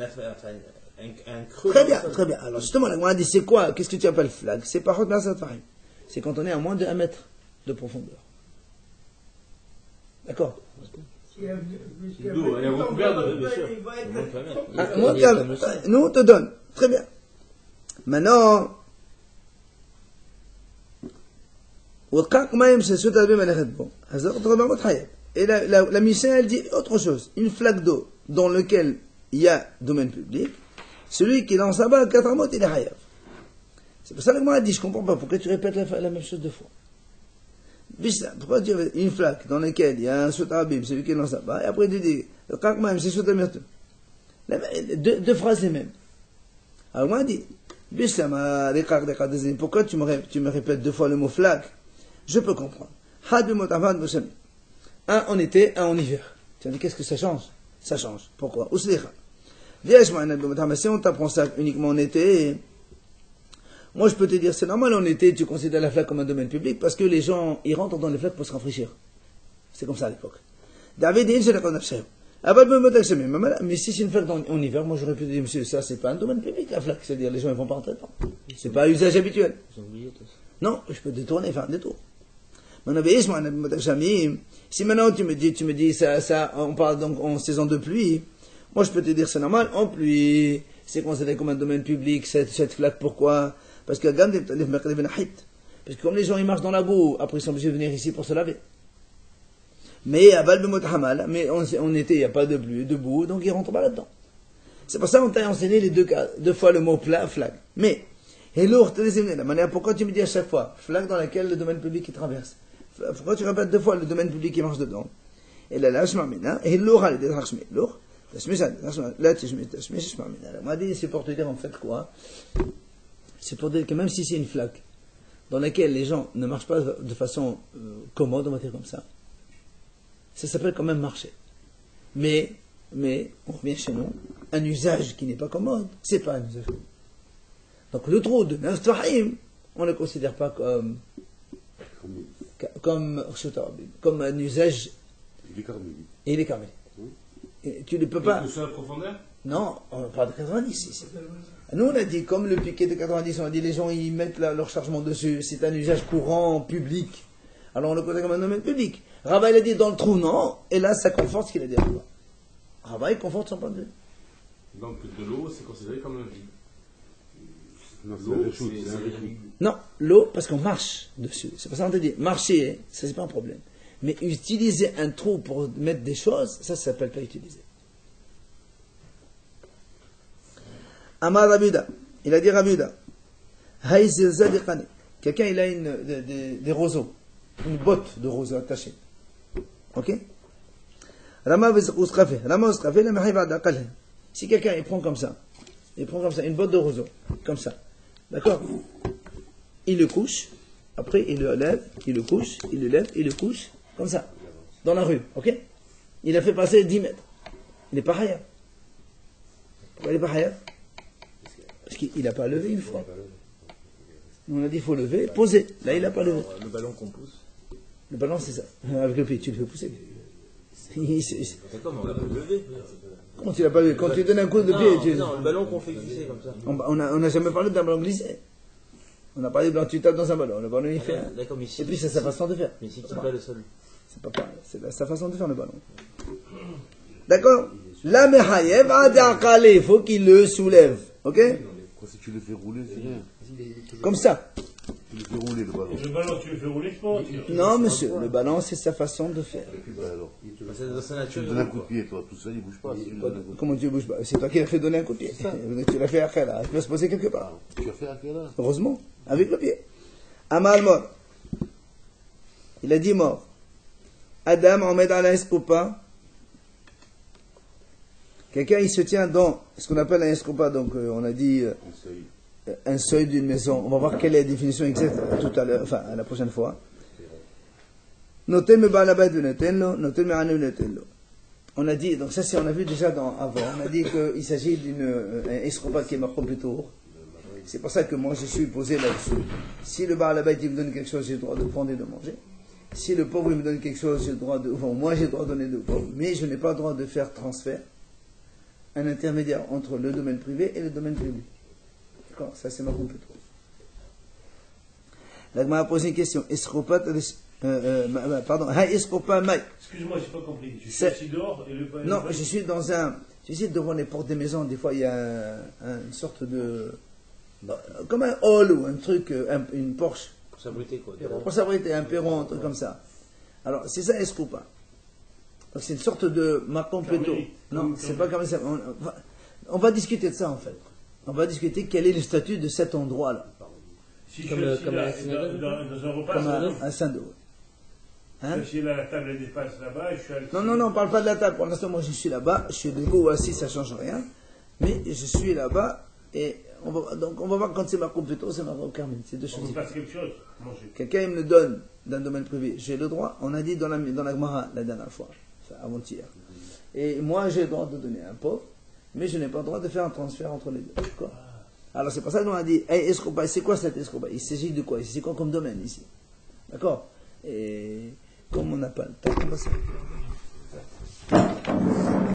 creux. Très bien, très bien. Alors justement, la Gemara dit, c'est quoi, qu'est-ce que tu appelles flaque? C'est par contre, c'est quand on est à moins de 1 mètre de profondeur. D'accord? D'eau, elle est recouverte de Bien sûr. Nous, on te donne. Très bien. Maintenant, et la Mishnah, elle dit autre chose. Une flaque d'eau dans laquelle il y a domaine public, celui qui lance là-bas, 4 mots, il est hayav. C'est pour ça que moi, elle dit, je comprends pas, pourquoi tu répètes la même chose 2 fois? Pourquoi tu as une flaque dans laquelle il y a un sotarabim, celui qui lance là-bas, et après tu dis, c'est sotamirtu. 2 phrases les mêmes. Alors moi, elle dit, pourquoi tu me répètes 2 fois le mot flaque? Je peux comprendre. Un en été, un en hiver. Tu as dit, qu'est-ce que ça change? Ça change. Pourquoi? Si on t'apprend ça uniquement en été, moi je peux te dire, c'est normal en été, tu considères la flaque comme un domaine public parce que les gens, ils rentrent dans les flaques pour se rafraîchir. C'est comme ça à l'époque. Mais si c'est une flaque en hiver, moi j'aurais pu dire, monsieur, ça c'est pas un domaine public la flaque, c'est-à-dire les gens ils vont pas rentrer dedans. C'est pas un usage habituel. Non, je peux détourner, faire un détour. Si maintenant tu me dis ça, on parle donc en saison de pluie, moi je peux te dire c'est normal, en pluie, c'est considéré comme un domaine public, cette flaque, pourquoi? Parce que comme les gens ils marchent dans la boue, après ils sont obligés de venir ici pour se laver. Mais en été il n'y a pas de pluie, de boue, donc ils rentrent pas là-dedans. C'est pour ça qu'on t'a enseigné les 2 fois le mot flaque. Mais, la manière, pourquoi tu me dis à chaque fois, flaque dans laquelle le domaine public il traverse? Pourquoi tu répètes 2 fois le domaine public qui marche dedans? Et là, là, m'a dit, c'est pour te dire en fait quoi? C'est pour dire que même si c'est une flaque dans laquelle les gens ne marchent pas de façon commode, on va dire comme ça s'appelle quand même marcher. Mais, on revient chez nous, un usage qui n'est pas commode, c'est pas un usage commode. Donc le trou de 9 Tfahim, on ne le considère pas comme un usage. Il est carmélite. Et tu ne peux pas. Sur la profondeur? Non, on parle de 90 ici. Nous on a dit, comme le piquet de 90, on a dit les gens ils mettent leur chargement dessus, c'est un usage courant, public. Alors on le considère comme un domaine public. Rabat il a dit dans le trou non, et là ça conforte ce qu'il a dit avant. Rabat il conforte son point de vue. Donc de l'eau c'est considéré comme un vide. Non, Non, l'eau, parce qu'on marche dessus. C'est pour ça qu'on te dit, marcher, ça c'est pas un problème. Mais utiliser un trou pour mettre des choses, ça s'appelle pas utiliser. Amar Rabuda, il a dit Rabuda, quelqu'un il a des roseaux, une botte de roseaux attachée. Ok? Si quelqu'un il prend comme ça une botte de roseaux, comme ça, d'accord? Il le couche, après il le lève, il le couche, il le lève, il le couche, comme ça, dans la rue, ok? Il a fait passer 10 mètres. Il n'est pas hayab. Pourquoi il n'est pas hayab? Parce qu'il n'a pas levé une fois. On a dit il faut lever, poser. Là il n'a pas levé. Le ballon qu'on pousse. Le ballon c'est ça. Avec le pied, tu le fais pousser. C'est comme on l'a pas levé. Comment tu l'as pas vu? Quand tu donnes un coup de pied, tu... Non, le ballon qu'on fait glisser comme ça. On n'a jamais parlé d'un ballon glissé. On a parlé de tu tapes dans un ballon. Le ballon, il fait. D'accord, mais si. Et puis, c'est sa façon de faire. Mais si tu pas le sol. C'est pas pareil. C'est sa façon de faire le ballon. D'accord? La mehayev adakale, il faut qu'il le soulève. Ok? Quoi, si tu le fais rouler, c'est rien. Comme ça. Tu le fais rouler, le ballon. Le ballon, tu le fais rouler, c'est pas un tir. Non, monsieur. Le ballon, c'est sa façon de faire. Bah alors, C'est dans sa tu nature. lui donnes un coup de pied, toi, tout seul, il bouge pas. Si tu lui donnes un coup de Comment tu bouges pas? C'est toi qui l'as fait donner un coup de pied. Tu l'as fait après, là. Tu vas se poser quelque part. pied. Tu as fait à quelle heure? Heureusement. Avec le pied. Amal mort. Il a dit mort. Adam, on met dans la escopa. Quelqu'un, il se tient dans ce qu'on appelle un escopa. Donc, on a dit un seuil d'une maison. On va voir quelle est la définition exacte tout à l'heure, enfin, à la prochaine fois. Notel me balabat de notello, notel me anu notello. On a dit, donc ça, c'est, on a vu déjà avant, on a dit qu'il s'agit d'un escopa qui est marqué plutôt. C'est pour ça que moi, je suis posé là-dessus. Si le balabat, il me donne quelque chose, j'ai le droit de prendre et de manger. Si le pauvre il me donne quelque chose, j'ai le droit de. Enfin, moi j'ai le droit de donner de pauvre, mais je n'ai pas le droit de faire transfert, un intermédiaire entre le domaine privé et le domaine public. D'accord? Ça c'est ma compétence. Là, m'a posé une question. Pardon. Excuse-moi, j'ai pas compris. Je suis assis dehors et le ballon. Non, je suis dans un. Tu sais, devant les portes des maisons, des fois il y a une sorte de. Comme un hall ou un truc, une Porsche. Pour s'abriter, quoi. Pour s'abriter, un perron, un truc comme ça. Alors, c'est ça, escopa. Donc, c'est une sorte de macon plutôt. Non, c'est pas comme ça. On va discuter de ça, en fait. On va discuter quel est le statut de cet endroit-là. Si Comme je le- suis comme là, la synagogue. dans un repas, Comme ça un syndrome. Hein? je suis là, la table elle dépasse là-bas, et je suis assis. Non, on parle pas de la table. Pour l'instant, moi, je suis là-bas. Je suis debout ou assis, ça change rien. Mais je suis là-bas. Et donc, on va voir quand c'est Marco plutôt, c'est Marco Carmen. C'est deux On choses vous passe différentes. quelque chose, manger. Quelqu'un il me le donne d'un domaine privé, j'ai le droit. On a dit dans la Gemara la dernière fois, enfin avant-hier. Et moi, j'ai le droit de donner à un pauvre, mais je n'ai pas le droit de faire un transfert entre les deux. D'accord? Alors c'est pour ça que nous on a dit, hey, escopa, c'est quoi cet escopa? Il s'agit de quoi? C'est quoi comme domaine ici? D'accord? Et comme on n'a pas le temps, on va s'arrêter.